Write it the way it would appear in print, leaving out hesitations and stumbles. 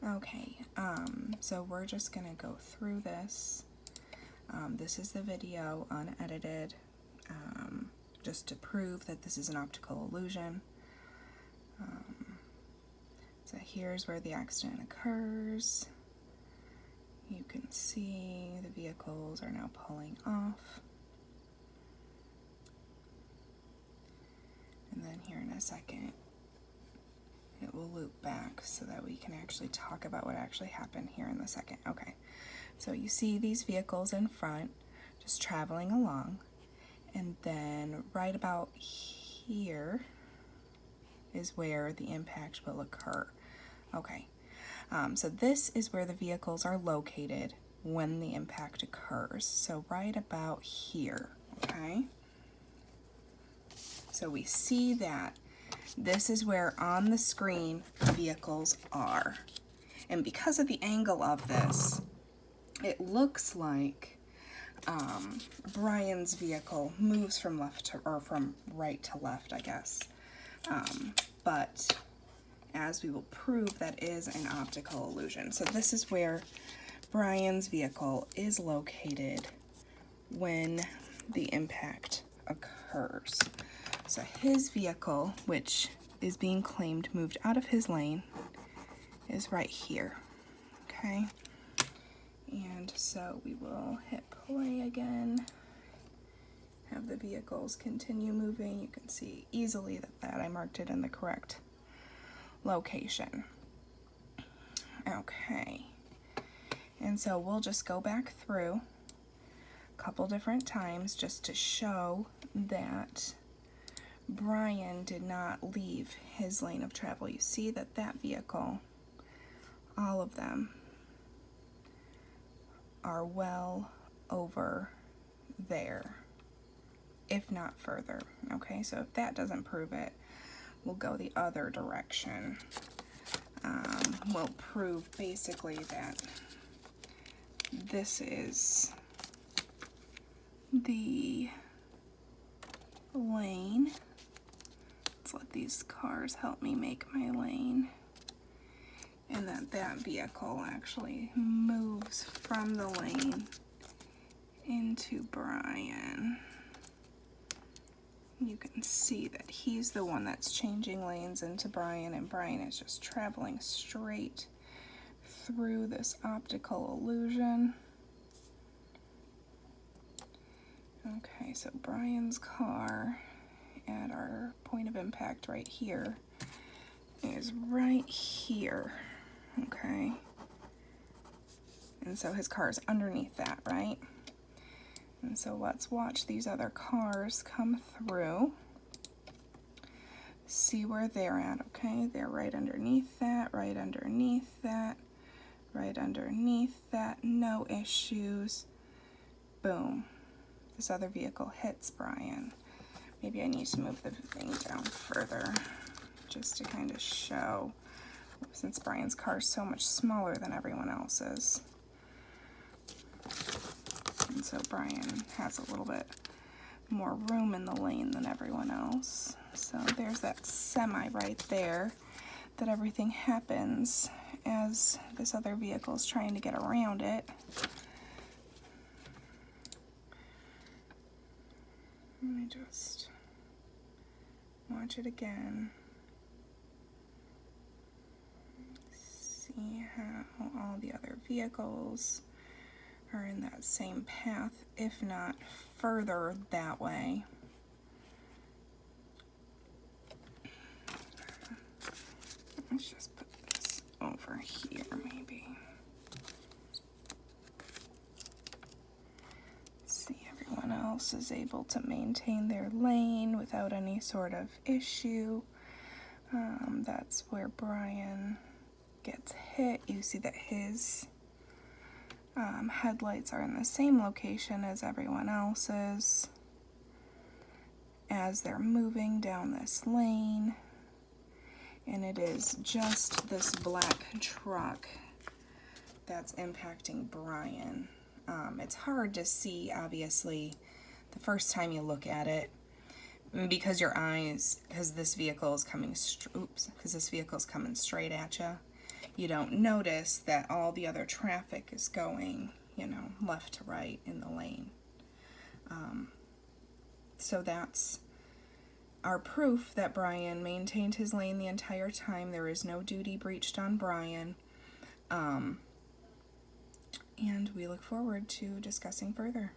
Okay, so we're just gonna go through this. This is the video unedited, just to prove that this is an optical illusion. So here's where the accident occurs. You can see the vehicles are now pulling off. And then here in a second, it will loop back so that we can actually talk about what actually happened here in the second. Okay, so you see these vehicles in front just traveling along, and then right about here is where the impact will occur. Okay, so this is where the vehicles are located when the impact occurs. So right about here, okay? So we see that this is where on the screen the vehicles are. And because of the angle of this, it looks like Brian's vehicle moves from left to, or from right to left, I guess. But as we will prove, that is an optical illusion. So this is where Brian's vehicle is located when the impact occurs. So his vehicle, which is being claimed moved out of his lane, is right here, okay? And so we will hit play again, have the vehicles continue moving. You can see easily that I marked it in the correct location. Okay, and so we'll just go back through a couple different times just to show that Brian did not leave his lane of travel. You see that vehicle, all of them, are well over there, if not further. Okay, so if that doesn't prove it, we'll go the other direction. We'll prove basically that this is the lane. Let's let these cars help me make my lane. And that vehicle actually moves from the lane into Brian. You can see that he's the one that's changing lanes into Brian, and Brian is just traveling straight through this optical illusion. Okay, so Brian's car at our point of impact right here is right here, okay? And so his car is underneath that, right? And so let's watch these other cars come through, see where they're at, okay? They're right underneath that, right underneath that, right underneath that, no issues. Boom. This other vehicle hits Brian. Maybe I need to move the thing down further just to kind of show, since Brian's car is so much smaller than everyone else's. And so Brian has a little bit more room in the lane than everyone else. So there's that semi right there, that everything happens as this other vehicle is trying to get around it. Let me just watch it again. See how all the other vehicles are in that same path, if not further that way. Let's just put this over here, maybe. See, everyone else is able to maintain their lane without any sort of issue. That's where Brian gets hit. You see that his headlights are in the same location as everyone else's as they're moving down this lane, and it is just this black truck that's impacting Brian. It's hard to see, obviously, the first time you look at it, because because this vehicle is coming straight at you. you don't notice that all the other traffic is going, you know, left to right in the lane. So that's our proof that Brian maintained his lane the entire time. There is no duty breached on Brian. And we look forward to discussing further.